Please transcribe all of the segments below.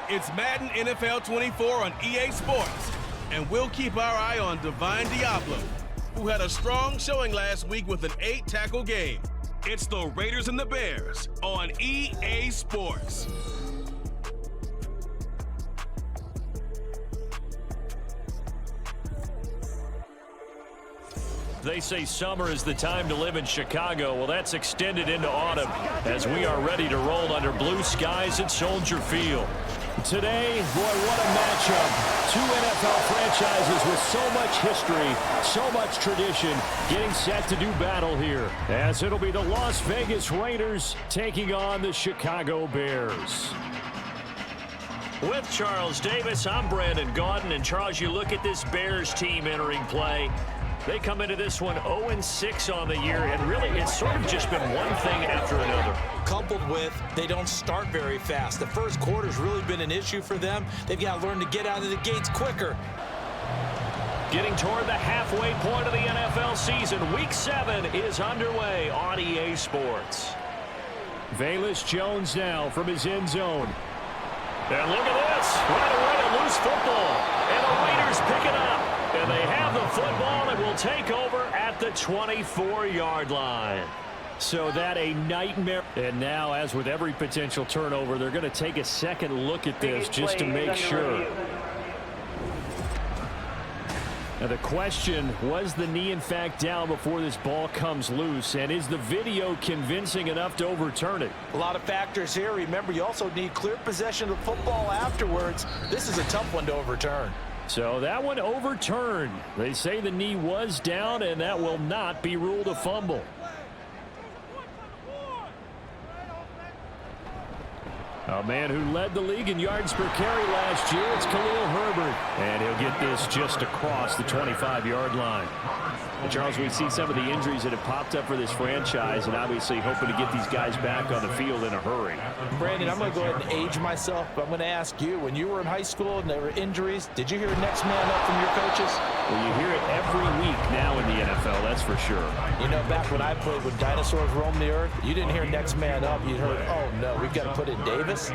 It's Madden NFL 24 on EA Sports, and we'll keep our eye on Divine Diablo, who had a strong showing last week with an 8-tackle game. It's the Raiders and the Bears on EA Sports. They say summer is the time to live in Chicago. Well, that's extended into autumn as we are ready to roll under blue skies at Soldier Field. Today, boy, what a matchup. Two NFL franchises with so much history, so much tradition, getting set to do battle here, as it'll be the Las Vegas Raiders taking on the Chicago Bears. With Charles Davis, I'm Brandon Gaudin. And Charles, you look at this Bears team entering play. They come into this one 0-6 on the year, and really it's sort of just been one thing after another. Coupled with they don't start very fast. The first quarter's really been an issue for them. They've got to learn to get out of the gates quicker. Getting toward the halfway point of the NFL season, Week 7 is underway on EA Sports. Velus Jones now from his end zone. And look at this, right away a loose football, and the Raiders pick it up. And they have the football and will take over at the 24-yard line. So that a nightmare. And now, as with every potential turnover, they're going to take a second look at this just to make sure. Now the question, was the knee in fact down before this ball comes loose? And is the video convincing enough to overturn it? A lot of factors here. Remember, you also need clear possession of the football afterwards. This is a tough one to overturn. So that one overturned. They say the knee was down, and that will not be ruled a fumble. A man who led the league in yards per carry last year, it's Khalil Herbert. And he'll get this just across the 25-yard line. And Charles, we see some of the injuries that have popped up for this franchise, and obviously hoping to get these guys back on the field in a hurry. Brandon, I'm going to go ahead and age myself, but I'm going to ask you, when you were in high school and there were injuries, did you hear next man up from your coaches? Well, you hear it every week now in the NFL, that's for sure. You know, back when I played when dinosaurs roamed the earth, you didn't hear next man up. You heard, oh, no, we've got to put in Davis.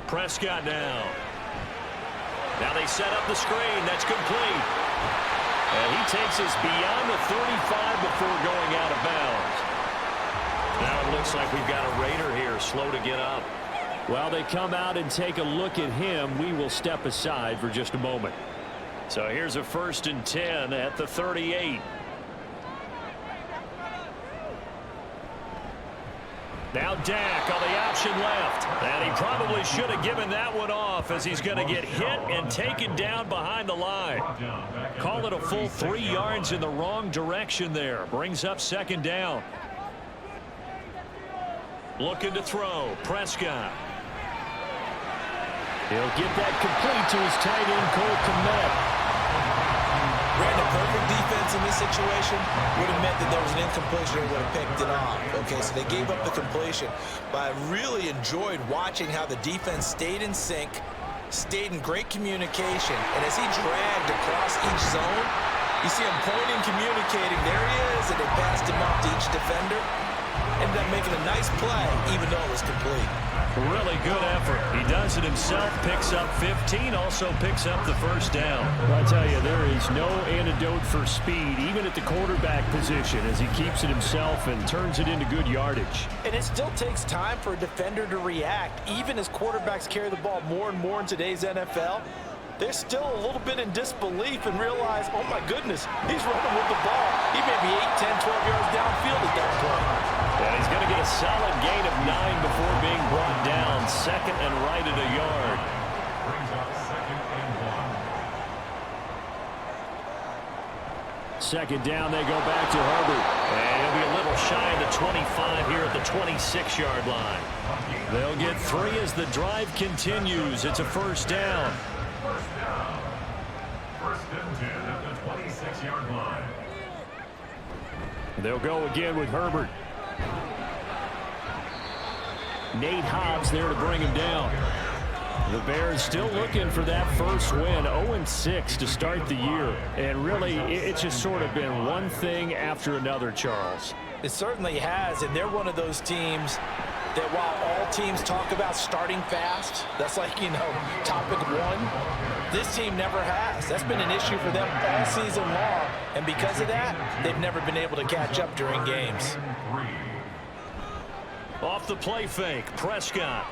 Prescott now. Now they set up the screen. That's complete. And he takes us beyond the 35 before going out of bounds. Now it looks like we've got a Raider here, slow to get up. While they come out and take a look at him, we will step aside for just a moment. So here's a 1st and 10 at the 38. Now Dak on the option left. And he probably should have given that one off, as he's going to get hit and taken down behind the line. Call it a full 3 yards in the wrong direction there. Brings up 2nd down. Looking to throw. Prescott. He'll get that complete to his tight end, Cole Kmet. Ran a perfect defense in this situation would have meant that there was an incompletion and would have picked it off. Okay, so they gave up the completion. But I really enjoyed watching how the defense stayed in sync, stayed in great communication. And as he dragged across each zone, you see him pointing, communicating. There he is, and they passed him up to each defender. Ended up making a nice play, even though it was complete. Really good effort. He does it himself, picks up 15, also picks up the 1st down. Well, I tell you, there is no antidote for speed, even at the quarterback position, as he keeps it himself and turns it into good yardage. And it still takes time for a defender to react. Even as quarterbacks carry the ball more and more in today's NFL, they're still a little bit in disbelief and realize, oh my goodness, he's running with the ball. He may be 8, 10, 12 yards downfield at that point. And he's going to get a solid gain of 9 before being brought down. 2nd and right at a yard. Second down, they go back to Herbert. And he'll be a little shy of the 25 here at the 26-yard line. They'll get 3 as the drive continues. It's a 1st down. 1st and 10 at the 26-yard line. They'll go again with Herbert. Nate Hobbs there to bring him down. The Bears still looking for that first win, 0-6 to start the year. And really, it's just sort of been one thing after another, Charles. It certainly has, and they're one of those teams that while all teams talk about starting fast, that's like, topic one, this team never has. That's been an issue for them all season long, and because of that, they've never been able to catch up during games. Off the play fake, Prescott.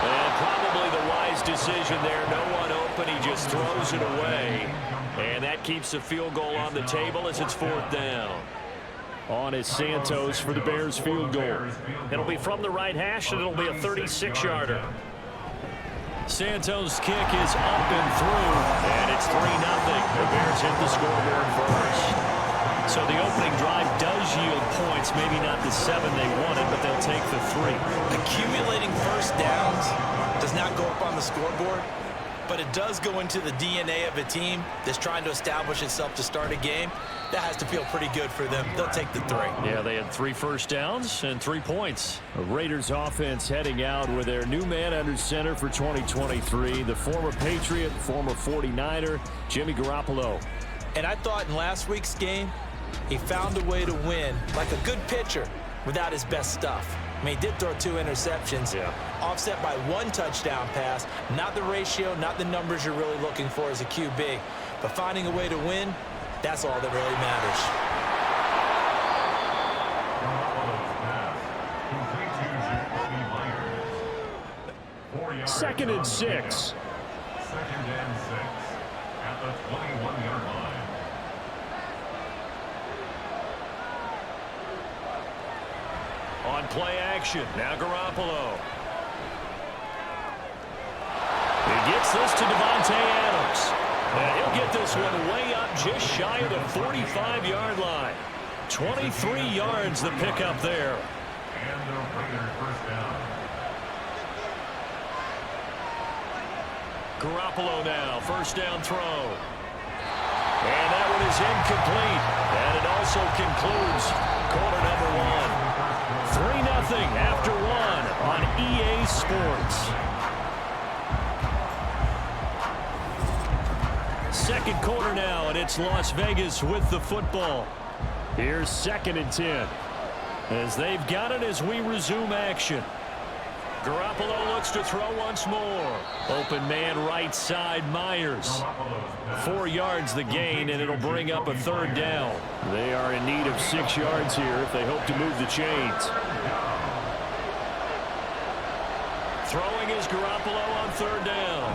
And probably the wise decision there. No one open. He just throws it away. And that keeps the field goal on the table as it's 4th down. On is Santos for the Bears field goal. It'll be from the right hash, and it'll be a 36-yarder. Santos' kick is up and through, and it's 3-0. The Bears hit the scoreboard first. So the opening drive does yield points, maybe not the 7 they wanted, but they'll take the 3. Accumulating first downs does not go up on the scoreboard, but it does go into the DNA of a team that's trying to establish itself to start a game. That has to feel pretty good for them. They'll take the 3. Yeah, they had 3 first downs and 3 points. The Raiders offense heading out with their new man under center for 2023, the former Patriot, former 49er, Jimmy Garoppolo. And I thought in last week's game, he found a way to win like a good pitcher without his best stuff. I mean, he did throw 2 interceptions, offset by 1 touchdown pass. Not the ratio, not the numbers you're really looking for as a QB. But finding a way to win, that's all that really matters. 2nd and 6. 2nd and 6 at the 21-yard line. On play action, now Garoppolo. He gets this to Davante Adams. And he'll get this one way up just shy of the 45-yard line. 23 yards the pickup there. And the Raiders first down. Garoppolo now, first down throw. And that one is incomplete. And it also concludes quarter number 1. 3-0 after 1 on EA Sports. Second quarter now, and it's Las Vegas with the football. Here's 2nd and 10. As they've got it as we resume action. Garoppolo looks to throw once more. Open man right side, Myers. 4 yards the gain, and it'll bring up a 3rd down. They are in need of 6 yards here if they hope to move the chains. Throwing is Garoppolo on 3rd down.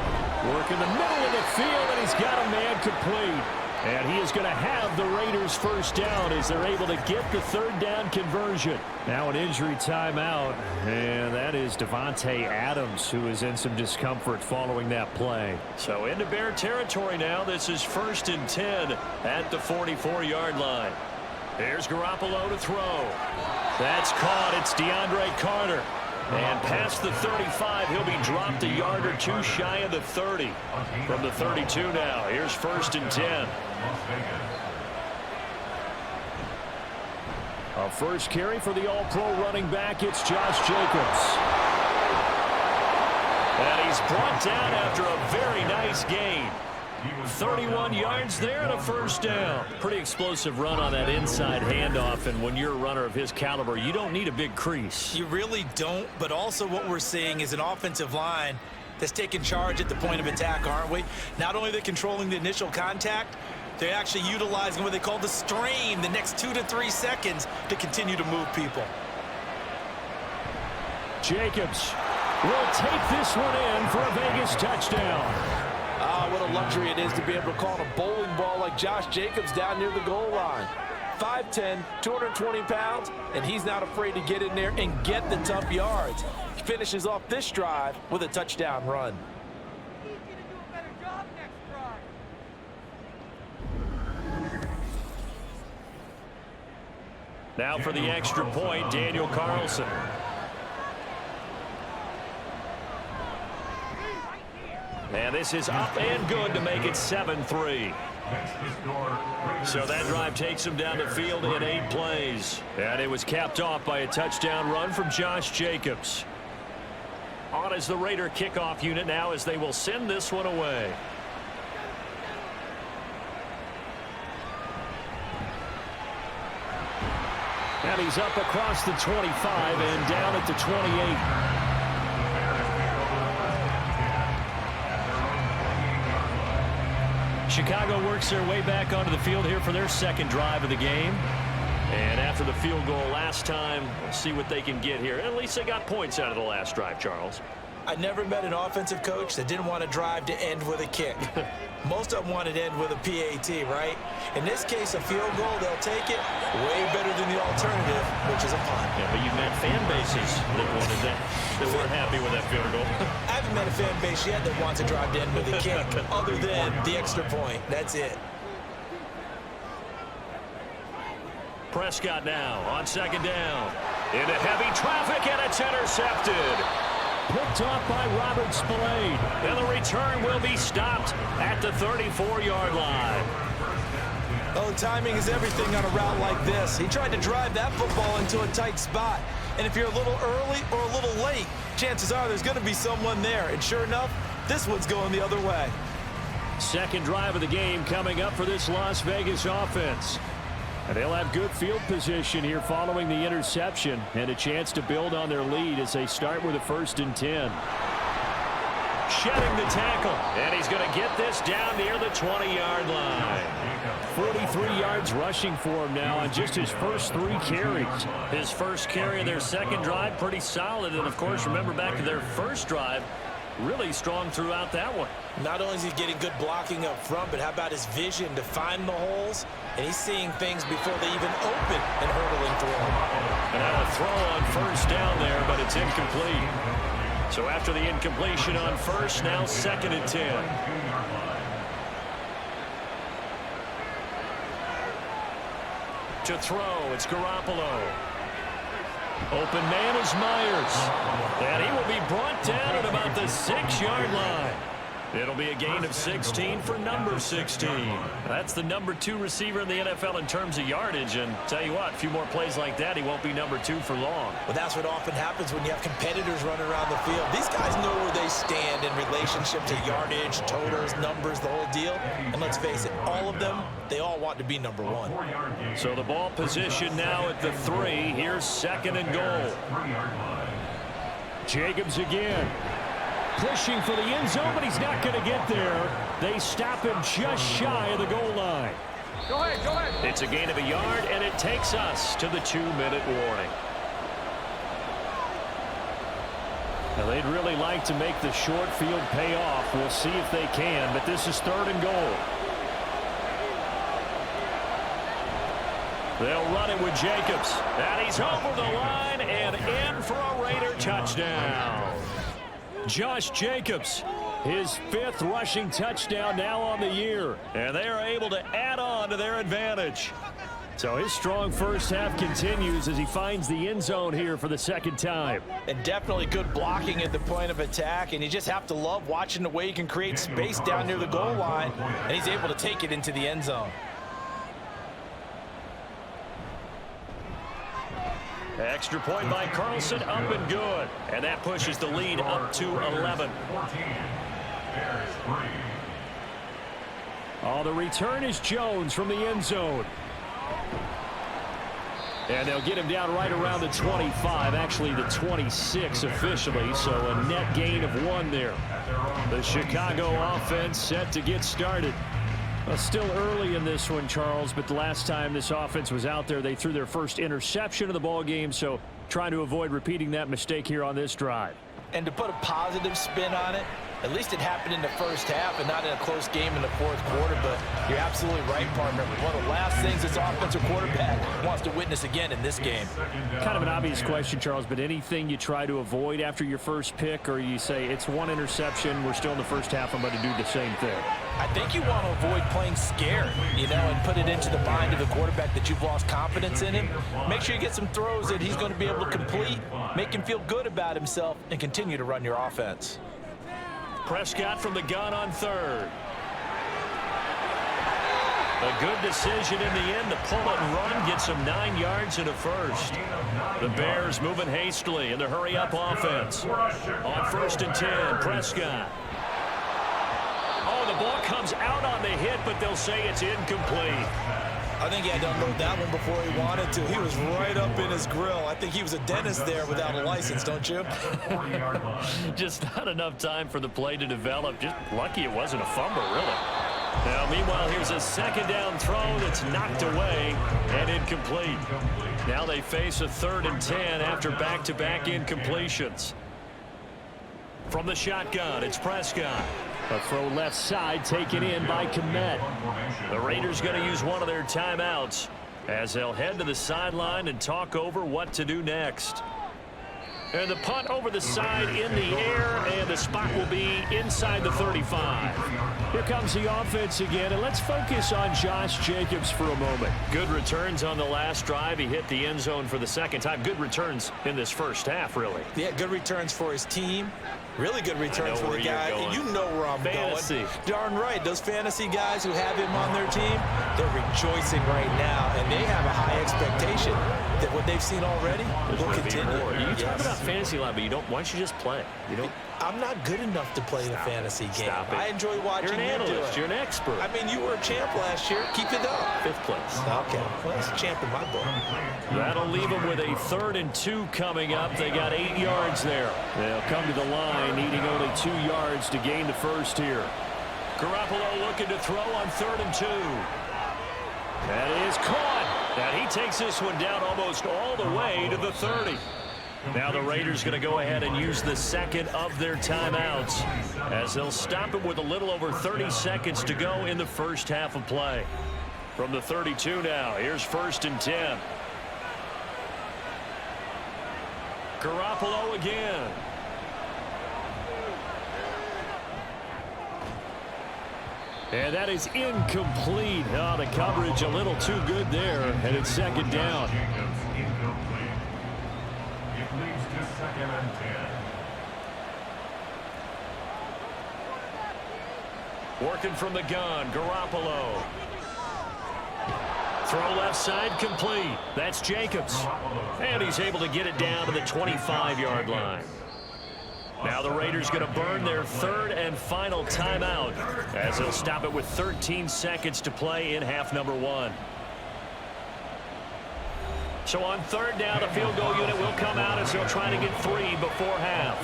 Work in the middle of the field, and he's got a man complete. And he is going to have the Raiders first down as they're able to get the 3rd down conversion. Now an injury timeout, and that is Davante Adams, who is in some discomfort following that play. So into Bear territory now. This is 1st and 10 at the 44-yard line. Here's Garoppolo to throw. That's caught. It's DeAndre Carter. And past the 35, he'll be dropped a yard or 2 shy of the 30. From the 32 now, here's 1st and 10. A first carry for the All-Pro running back, it's Josh Jacobs. And he's brought down after a very nice gain. 31 yards there and a first down. Pretty explosive run on that inside handoff, and when you're a runner of his caliber, you don't need a big crease. You really don't, but also what we're seeing is an offensive line that's taking charge at the point of attack, aren't we? Not only are they controlling the initial contact, they're actually utilizing what they call the strain, the next 2 to 3 seconds to continue to move people. Jacobs will take this one in for a Vegas touchdown. What a luxury it is to be able to call a bowling ball like Josh Jacobs down near the goal line. 5'10", 220 pounds, and he's not afraid to get in there and get the tough yards. He finishes off this drive with a touchdown run. Now for the extra point, Daniel Carlson. And this is up and good to make it 7-3. So that drive takes him down the field in 8 plays. And it was capped off by a touchdown run from Josh Jacobs. On is the Raider kickoff unit now as they will send this one away. And he's up across the 25 and down at the 28. Chicago works their way back onto the field here for their second drive of the game. And after the field goal last time, we'll see what they can get here. At least they got points out of the last drive, Charles. I never met an offensive coach that didn't want to drive to end with a kick. Most of them wanted to end with a PAT, right? In this case, a field goal, they'll take it. Way better than the alternative, which is a punt. Yeah, but you've met fan bases that wanted that weren't happy with that field goal. I haven't met a fan base yet that wants to drive to end with a kick, other than the extra point. That's it. Prescott now on second down. Into heavy traffic, and it's intercepted. Picked off by Robert Spillane. And the return will be stopped at the 34-yard line. Oh, timing is everything on a route like this. He tried to drive that football into a tight spot. And if you're a little early or a little late, chances are there's going to be someone there. And sure enough, this one's going the other way. Second drive of the game coming up for this Las Vegas offense. And they'll have good field position here following the interception and a chance to build on their lead as they start with a 1st and 10. Shedding the tackle, and he's going to get this down near the 20-yard line. 43 yards rushing for him now on just his first 3 carries. His first carry of their second drive, pretty solid. And, of course, remember back to their first drive, really strong throughout that one. Not only is he getting good blocking up front, but how about his vision to find the holes? And he's seeing things before they even open and hurdling through them. And now a throw on first down there, but it's incomplete. So after the incompletion on first, now 2nd and 10. To throw, it's Garoppolo. Open man is Myers. And he will be brought down at about the 6-yard line. It'll be a gain of 16 for number 16. That's the number 2 receiver in the NFL in terms of yardage. And tell you what, a few more plays like that, he won't be number 2 for long. Well, that's what often happens when you have competitors running around the field. These guys know where they stand in relationship to yardage, totals, numbers, the whole deal. And let's face it, all of them, they all want to be number 1. So the ball position now at the 3. Here's 2nd and goal. Jacobs again. Pushing for the end zone, but he's not going to get there. They stop him just shy of the goal line. Go ahead. It's a gain of a yard, and it takes us to the 2-minute warning. Now, they'd really like to make the short field pay off. We'll see if they can, but this is 3rd and goal. They'll run it with Jacobs. And he's over the line and in for a Raider touchdown. Josh Jacobs, his 5th rushing touchdown now on the year. And they are able to add on to their advantage. So his strong first half continues as he finds the end zone here for the 2nd time. And definitely good blocking at the point of attack. And you just have to love watching the way he can create space down near the goal line. And he's able to take it into the end zone. Extra point by Carlson, up and good. And that pushes the lead up to 11. Oh, the return is Jones from the end zone. And they'll get him down right around the 25, actually the 26 officially, so a net gain of 1 there. The Chicago offense set to get started. Well, still early in this one, Charles, but the last time this offense was out there, they threw their first interception of the ball game, so trying to avoid repeating that mistake here on this drive. And to put a positive spin on it, at least it happened in the first half and not in a close game in the 4th quarter, but you're absolutely right, partner. One of the last things this offensive quarterback wants to witness again in this game. Kind of an obvious question, Charles, but anything you try to avoid after your first pick, or you say it's 1 interception, we're still in the first half, I'm going to do the same thing? I think you want to avoid playing scared, and put it into the mind of the quarterback that you've lost confidence in him. Make sure you get some throws that he's going to be able to complete, make him feel good about himself, and continue to run your offense. Prescott from the gun on 3rd. A good decision in the end to pull it and run, get some 9 yards and a first. The Bears moving hastily in the hurry-up offense. On 1st and 10, Prescott. Oh, the ball comes out on the hit, but they'll say it's incomplete. I think he had to unload that one before he wanted to. He was right up in his grill. I think he was a dentist there without a license, don't you? Just not enough time for the play to develop. Just lucky it wasn't a fumble, really. Now, meanwhile, here's a second down throw that's knocked away and incomplete. Now they face a 3rd and 10 after back-to-back incompletions. From the shotgun, it's Prescott. A throw left side taken in by Kmet. The Raiders going to use one of their timeouts as they'll head to the sideline and talk over what to do next. And the punt over the side in the air, and the spot will be inside the 35. Here comes the offense again, and let's focus on Josh Jacobs for a moment. Good returns on the last drive. He hit the end zone for the second time. Good returns in this first half, really. Yeah, good returns for his team. Really good returns for the guy. You know where I'm going. Darn right. Those fantasy guys who have him on their team, they're rejoicing right now, and they have a high expectation that what they've seen already will continue. You talk about fantasy a lot, but you don't. Why don't you just play? You don't. I'm not good enough to play the fantasy game. I enjoy watching you do it. You're an expert. I mean, you were a champ last year. Keep it up. 5th place. Okay. Well, that's a champ in my book. That'll leave them with a 3rd and 2 coming up. They got 8 yards there. They'll come to the line, needing only 2 yards to gain the first here. Garoppolo looking to throw on 3rd and 2. That is caught. And he takes this one down almost all the way to the 30. Now the Raiders going to go ahead and use the second of their timeouts as they'll stop it with a little over 30 seconds to go in the first half of play. From the 32 now, here's 1st and 10. Garoppolo again. And that is incomplete. Oh, the coverage a little too good there, and it's 2nd down. Working from the gun, Garoppolo. Throw left side complete. That's Jacobs. And he's able to get it down to the 25-yard line. Now the Raiders going to burn their 3rd and final timeout as they'll stop it with 13 seconds to play in half number 1. So on 3rd down, the field goal unit will come out as they'll try to get 3 before half.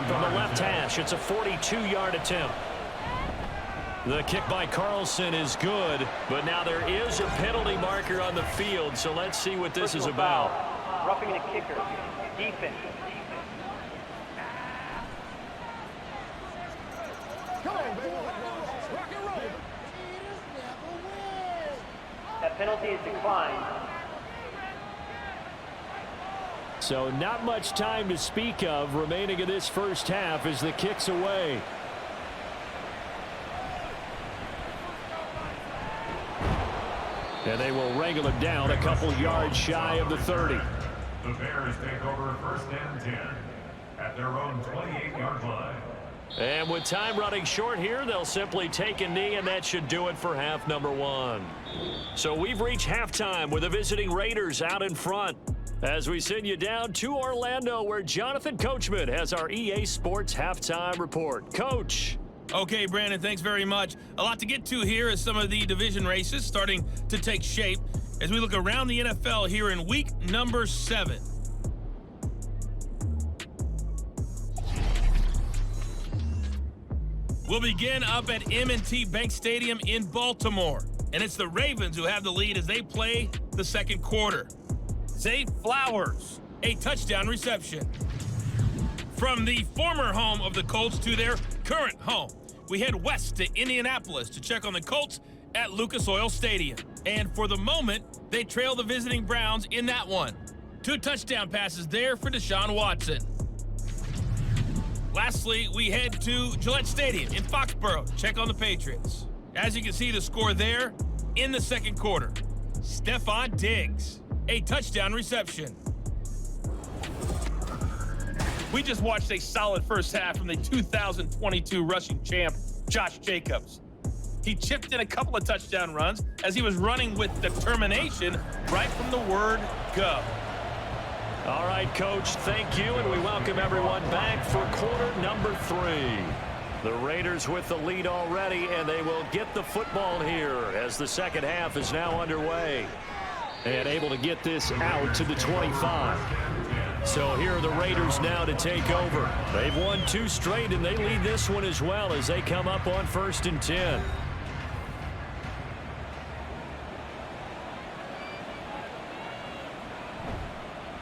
From the left hash, it's a 42-yard attempt. The kick by Carlson is good, but now there is a penalty marker on the field, so let's see what this is about. Roughing the kicker, defense. Come on, baby. Rock and roll. That penalty is declined. So not much time to speak of remaining in this first half as the kick's away. And they will wrangle it down a couple yards shy of the 30. The Bears take over 1st and 10 at their own 28-yard line. And with time running short here, they'll simply take a knee, and that should do it for half number 1. So we've reached halftime with the visiting Raiders out in front as we send you down to Orlando, where Jonathan Coachman has our EA Sports halftime report. Coach. Okay, Brandon, thanks very much. A lot to get to here as some of the division races starting to take shape as we look around the NFL here in week number 7. We'll begin up at M&T Bank Stadium in Baltimore, and it's the Ravens who have the lead as they play the second quarter. Zay Flowers, a touchdown reception. From the former home of the Colts to their current home, we head west to Indianapolis to check on the Colts at Lucas Oil Stadium. And for the moment, they trail the visiting Browns in that one. 2 touchdown passes there for Deshaun Watson. Lastly, we head to Gillette Stadium in Foxborough to check on the Patriots. As you can see, the score there in the second quarter. Stephon Diggs, a touchdown reception. We just watched a solid first half from the 2022 rushing champ, Josh Jacobs. He chipped in a couple of touchdown runs as he was running with determination right from the word go. All right, Coach, thank you, and we welcome everyone back for quarter number 3. The Raiders with the lead already, and they will get the football here as the second half is now underway. And able to get this out to the 25. So here are the Raiders now to take over. They've won 2 straight, and they lead this one as well as they come up on 1st and 10.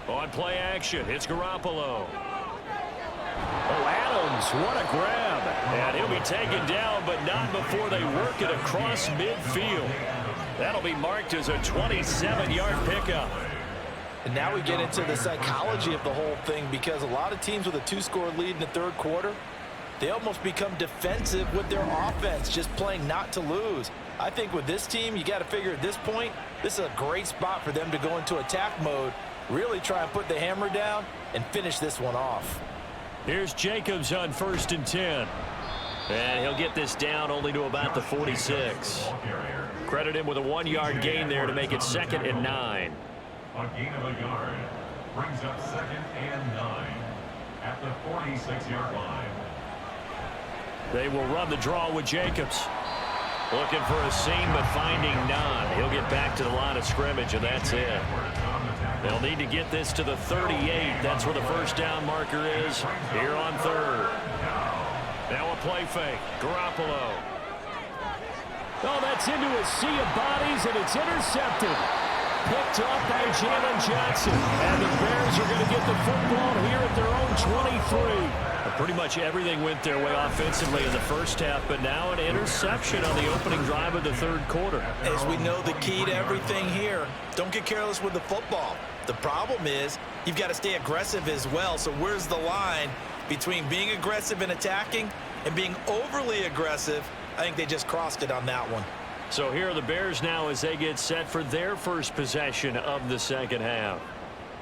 On play action, it's Garoppolo. Oh, Adams, what a grab. And he'll be taken down, but not before they work it across midfield. That'll be marked as a 27-yard pickup. And now we get into the psychology of the whole thing, because a lot of teams with a 2-score lead in the third quarter, they almost become defensive with their offense, just playing not to lose. I think with this team, you got to figure at this point, this is a great spot for them to go into attack mode, really try and put the hammer down and finish this one off. Here's Jacobs on 1st and 10. And he'll get this down only to about the 46. Credit him with a 1-yard gain there to make it 2nd and 9. A gain of a yard brings up 2nd and 9 at the 46-yard line. They will run the draw with Jacobs. Looking for a seam, but finding none. He'll get back to the line of scrimmage, and that's it. They'll need to get this to the 38. That's where the first down marker is here on 3rd. Now a play fake. Garoppolo. Oh, that's into a sea of bodies, and it's intercepted. Picked up by Jalen Johnson. And the Bears are going to get the football here at their own 23. Pretty much everything went their way offensively in the first half, but now an interception on the opening drive of the third quarter. As we know, the key to everything here, don't get careless with the football. The problem is you've got to stay aggressive as well. So where's the line between being aggressive and attacking and being overly aggressive? I think they just crossed it on that one. So here are the Bears now as they get set for their first possession of the second half.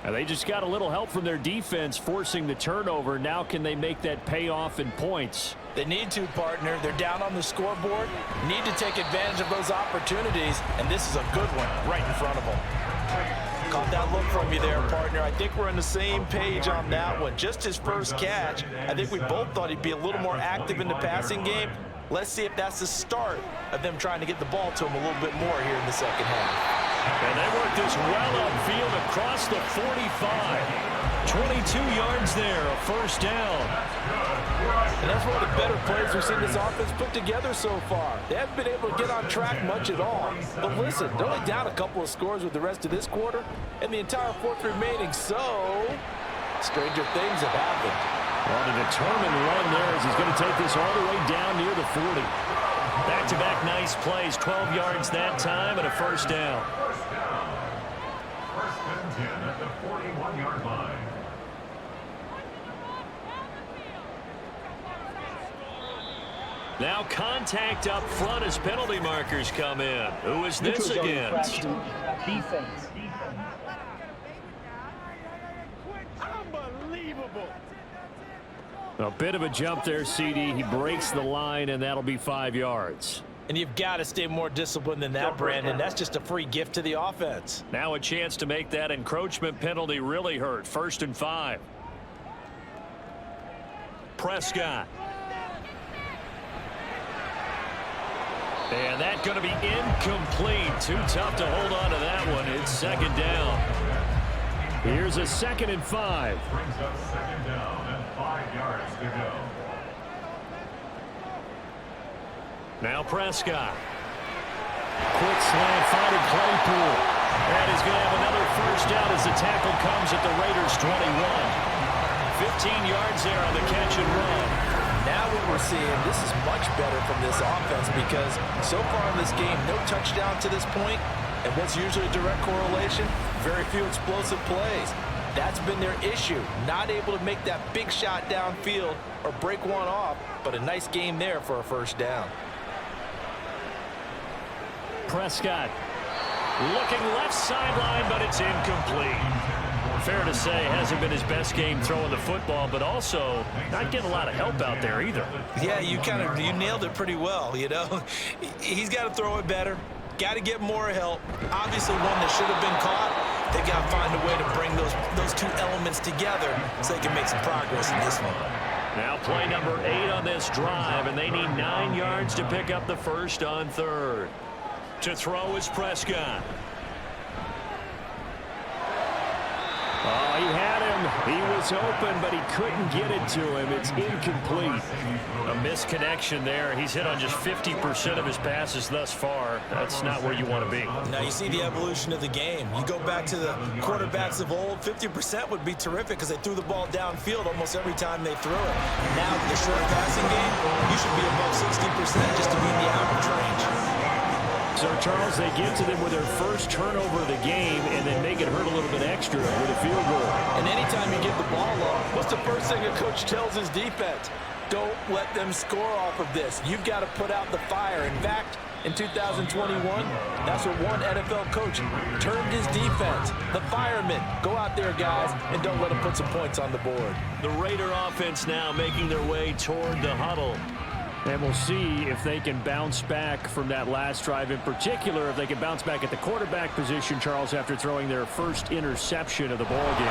And they just got a little help from their defense forcing the turnover. Now can they make that pay off in points? They need to, partner. They're down on the scoreboard. Need to take advantage of those opportunities, and this is a good one right in front of them. Caught that look from you there, partner. I think we're on the same page on that one. Just his first catch. I think we both thought he'd be a little more active in the passing game. Let's see if that's the start of them trying to get the ball to him a little bit more here in the second half. And they work this well upfield across the 45. 22 yards there, a first down. And that's one of the better plays we've seen this offense put together so far. They haven't been able to get on track much at all. But listen, they're only down a couple of scores with the rest of this quarter and the entire fourth remaining. So, stranger things have happened. On a determined run there as he's going to take this all the way down near the 40. Back-to-back nice plays, 12 yards that time and a first down. First and 10 at the 41-yard line. Now contact up front as penalty markers come in. Who is this against? Defense. Unbelievable. A bit of a jump there, CD. He breaks the line, and that'll be 5 yards. And you've got to stay more disciplined than that, Brandon. That's just a free gift to the offense. Now a chance to make that encroachment penalty really hurt. 1st and 5. Prescott. And that's going to be incomplete. Too tough to hold on to that one. It's 2nd down. Here's a 2nd and 5. Brings up 2nd down and 5 yards to go. Now Prescott. Quick slant, finding Claypool. And he's going to have another first down as the tackle comes at the Raiders' 21. 15 yards there on the catch and run. Now what we're seeing, this is much better from this offense because so far in this game, no touchdown to this point, and what's usually a direct correlation, very few explosive plays. That's been their issue, not able to make that big shot downfield or break one off, but a nice game there for a first down. Prescott looking left sideline, but it's incomplete. Fair to say, hasn't been his best game throwing the football, but also not getting a lot of help out there either. Yeah, you nailed it pretty well, you know. He's got to throw it better, got to get more help. Obviously one that should have been caught. They've got to find a way to bring those two elements together so they can make some progress in this one. Now play number 8 on this drive, and they need 9 yards to pick up the first on third. To throw is Prescott. Oh, he had him. He was open, but he couldn't get it to him. It's incomplete. A misconnection there. He's hit on just 50% of his passes thus far. That's not where you want to be. Now you see the evolution of the game. You go back to the quarterbacks of old, 50% would be terrific because they threw the ball downfield almost every time they threw it. Now with the short passing game, you should be above 60% just to be in the average range. So, Charles, they get to them with their first turnover of the game and then make it hurt a little bit extra with a field goal. And anytime you give the ball up, what's the first thing a coach tells his defense? Don't let them score off of this. You've got to put out the fire. In fact, in 2021, that's what one NFL coach termed his defense. The firemen. Go out there, guys, and don't let them put some points on the board. The Raider offense now making their way toward the huddle. And we'll see if they can bounce back from that last drive, in particular, if they can bounce back at the quarterback position, Charles, after throwing their first interception of the ball game.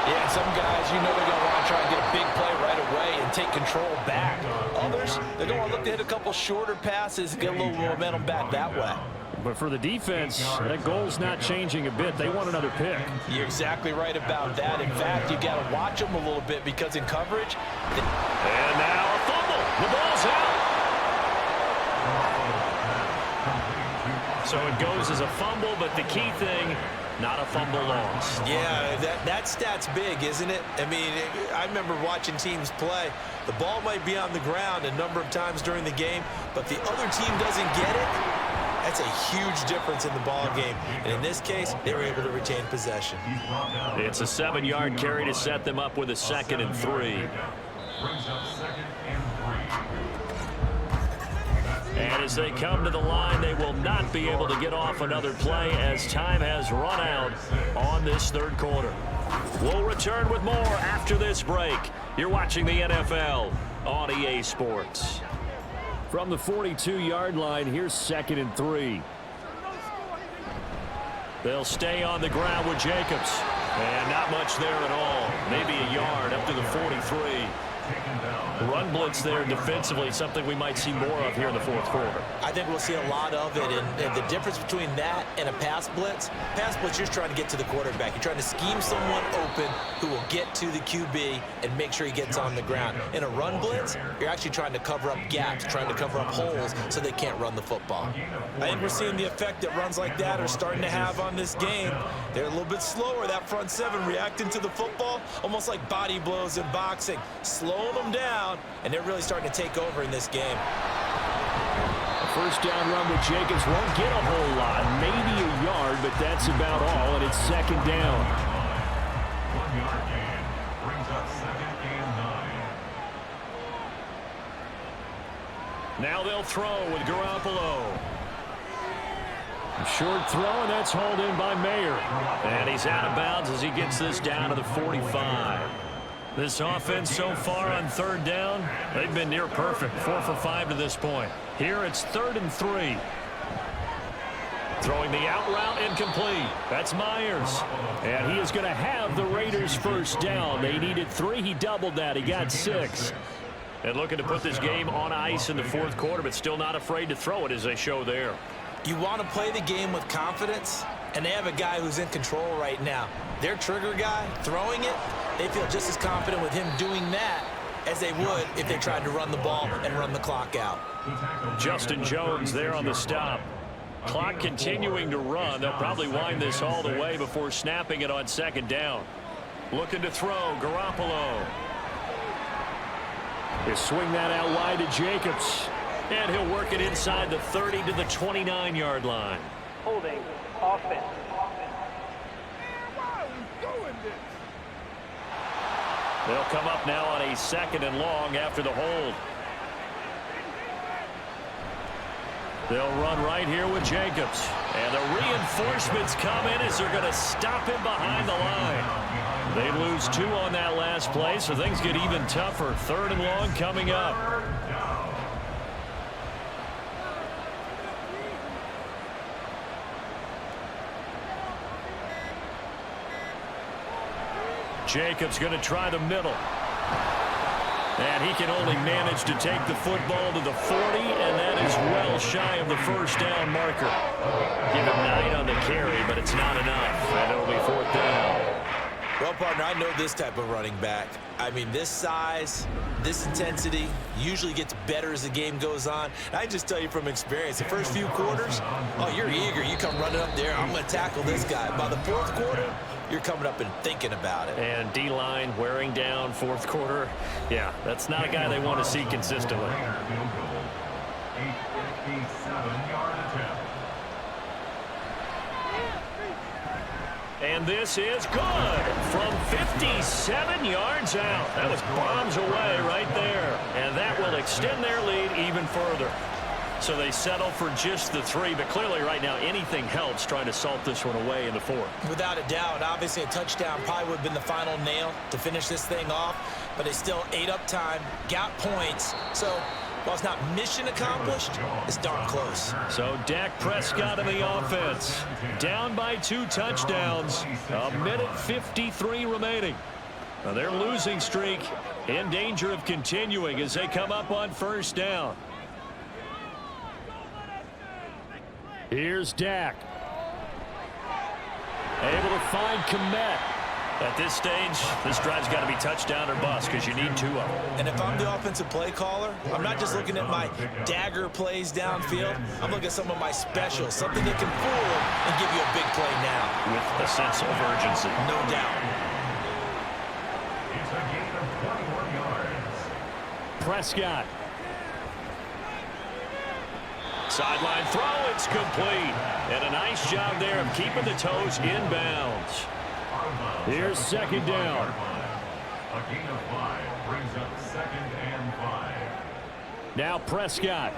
Yeah, some guys, you know they're going to want to try and get a big play right away and take control back. Others, they're going to look to hit a couple shorter passes and get a little momentum back that way. But for the defense, that goal's not changing a bit. They want another pick. You're exactly right about that. In fact, you got to watch them a little bit because in coverage. And now a fumble. The ball's out. So it goes as a fumble, but the key thing, not a fumble loss. Yeah, that stat's big, isn't it? I mean, I remember watching teams play. The ball might be on the ground a number of times during the game, but the other team doesn't get it. That's a huge difference in the ball game. And in this case, they were able to retain possession. It's a 7-yard carry to set them up with a 2nd and 3. Brings up 2nd and 3. And as they come to the line, they will not be able to get off another play as time has run out on this third quarter. We'll return with more after this break. You're watching the NFL on EA Sports. From the 42-yard line, here's 2nd and 3. They'll stay on the ground with Jacobs. And not much there at all. Maybe a yard up to the 43. Run blitz there defensively, something we might see more of here in the fourth quarter. I think we'll see a lot of it, and the difference between that and a pass blitz, you're just trying to get to the quarterback. You're trying to scheme someone open who will get to the QB and make sure he gets on the ground. In a run blitz, you're actually trying to cover up gaps, trying to cover up holes so they can't run the football. I think we're seeing the effect that runs like that are starting to have on this game. They're a little bit slower, that front seven, reacting to the football, almost like body blows in boxing, slowing them down, and they're really starting to take over in this game. A first down run with Jacobs won't get a whole lot, maybe a yard, but that's about all, and it's 2nd down. 1-yard gain brings up 2nd and 9. Now they'll throw with Garoppolo. A short throw, and that's hauled in by Mayer. And he's out of bounds as he gets this down to the 45. This offense so far on 3rd down, they've been near perfect, 4 for 5 to this point. Here it's 3rd and 3. Throwing the out route incomplete. That's Myers. And he is going to have the Raiders first down. They needed 3. He doubled that. He got 6. And looking to put this game on ice in the fourth quarter, but still not afraid to throw it as they show there. You want to play the game with confidence, and they have a guy who's in control right now. Their trigger guy throwing it, they feel just as confident with him doing that as they would if they tried to run the ball and run the clock out. Justin Jones there on the stop. Clock continuing to run. They'll probably wind this all the way before snapping it on 2nd down. Looking to throw, Garoppolo. He'll swing that out wide to Jacobs. And he'll work it inside the 30 to the 29-yard line. Holding offense. They'll come up now on a 2nd and long after the hold. They'll run right here with Jacobs. And the reinforcements come in as they're going to stop him behind the line. They lose 2 on that last play, so things get even tougher. 3rd and long coming up. Jacobs going to try the middle. And he can only manage to take the football to the 40, and that is well shy of the first down marker. Give him 9 on the carry, but it's not enough, and it'll be 4th down. Well, partner, I know this type of running back. I mean, this size, this intensity usually gets better as the game goes on. And I just tell you from experience, the first few quarters, oh, you're eager. You come running up there, I'm going to tackle this guy. By the 4th quarter, you're coming up and thinking about it. And D-line wearing down 4th quarter. Yeah, that's not a guy they want to see consistently. 857-yard attempt. And this is good from 57 yards out. That was bombs away right there. And that will extend their lead even further. So they settle for just the 3, but clearly right now anything helps trying to salt this one away in the 4th. Without a doubt, obviously a touchdown probably would have been the final nail to finish this thing off, but they still ate up time, got points. So while it's not mission accomplished, it's darn close. So Dak Prescott in the offense, down by 2 touchdowns, 1:53 remaining. Now their losing streak in danger of continuing as they come up on 1st down. Here's Dak. Able to find Kmet. At this stage, this drive's got to be touchdown or bust because you need 2 of them. And if I'm the offensive play caller, I'm not just looking at my dagger plays downfield. I'm looking at some of my specials, something that can fool and give you a big play now. With a sense of urgency. No doubt. It's a gain of 21 yards. Prescott. Sideline throw, it's complete. And a nice job there of keeping the toes inbounds. Here's 2nd down. A gain of 5 brings up 2nd and 5. Now Prescott.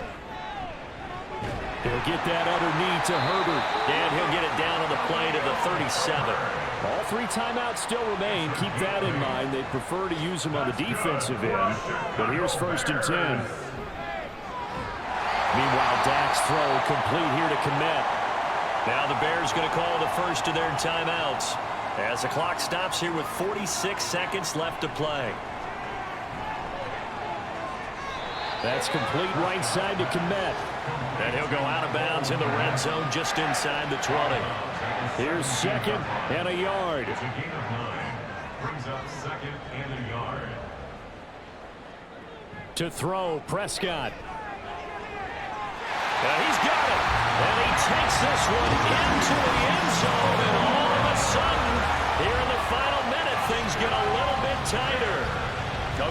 He'll get that underneath to Herbert. And he'll get it down on the play to the 37. All 3 timeouts still remain. Keep that in mind. They'd prefer to use them on the defensive end. But here's 1st and 10. Meanwhile, Dak's throw complete here to Kmet. Now the Bears going to call the first of their timeouts as the clock stops here with 46 seconds left to play. That's complete right side to Kmet. And he'll go out of bounds in the red zone just inside the 20. Here's 2nd and a yard. It's a gain of 9. Brings up 2nd and a yard. To throw, Prescott. He's got it. And he takes this one into the end zone. And all of a sudden, here in the final minute, things get a little bit tighter.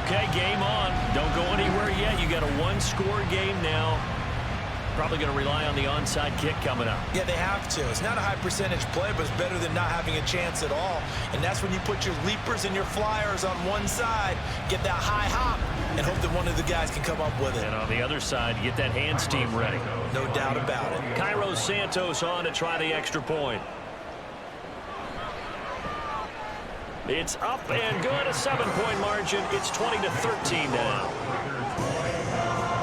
Okay, game on. Don't go anywhere yet. You got a 1-score game now. Probably going to rely on the onside kick coming up. Yeah, they have to. It's not a high percentage play, but it's better than not having a chance at all. And that's when you put your leapers and your flyers on one side, get that high hop, and hope that one of the guys can come up with it. And on the other side, get that hands team ready. No doubt about it. Cairo Santos on to try the extra point. It's up and good, a 7-point margin. It's 20-13 now.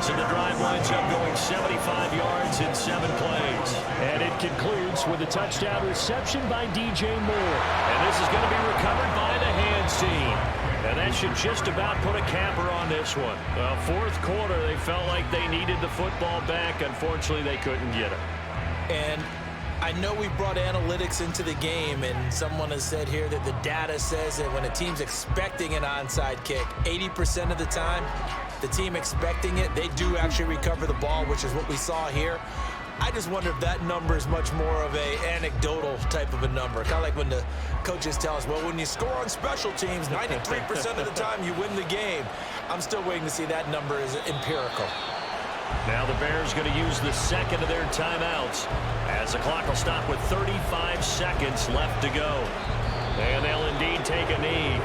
So the drive winds up going 75 yards in 7 plays. And it concludes with a touchdown reception by DJ Moore. And this is going to be recovered by the hands team. And that should just about put a capper on this one. Well, 4th quarter, they felt like they needed the football back. Unfortunately, they couldn't get it. And I know we brought analytics into the game, and someone has said here that the data says that when a team's expecting an onside kick, 80% of the time, the team expecting it, they do actually recover the ball, which is what we saw here. I just wonder if that number is much more of a anecdotal type of a number. Kind of like when the coaches tell us, well, when you score on special teams, 93% of the time you win the game. I'm still waiting to see that number is empirical. Now the Bears going to use the 2nd of their timeouts as the clock will stop with 35 seconds left to go. And they'll indeed take a knee.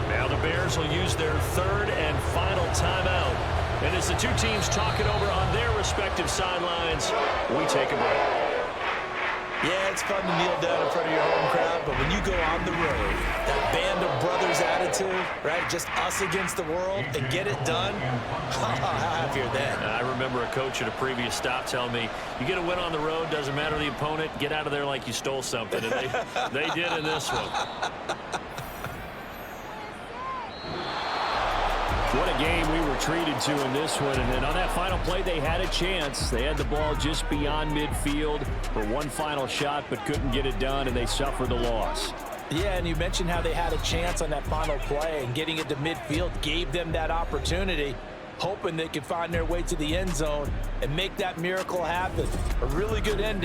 Now the Bears will use their 3rd and final timeout. And as the 2 teams talk it over on their respective sidelines, we take a break. Yeah, it's fun to kneel down in front of your home crowd, but when you go on the road, that band of brothers attitude, right, just us against the world, and get it done, how happier then. I remember a coach at a previous stop telling me, you get a win on the road, doesn't matter the opponent, get out of there like you stole something. And they did in this one. What a game we were treated to in this one. And then on that final play, they had a chance. They had the ball just beyond midfield for one final shot, but couldn't get it done, and they suffered the loss. Yeah, and you mentioned how they had a chance on that final play, and getting it to midfield gave them that opportunity, hoping they could find their way to the end zone and make that miracle happen. A really good ending.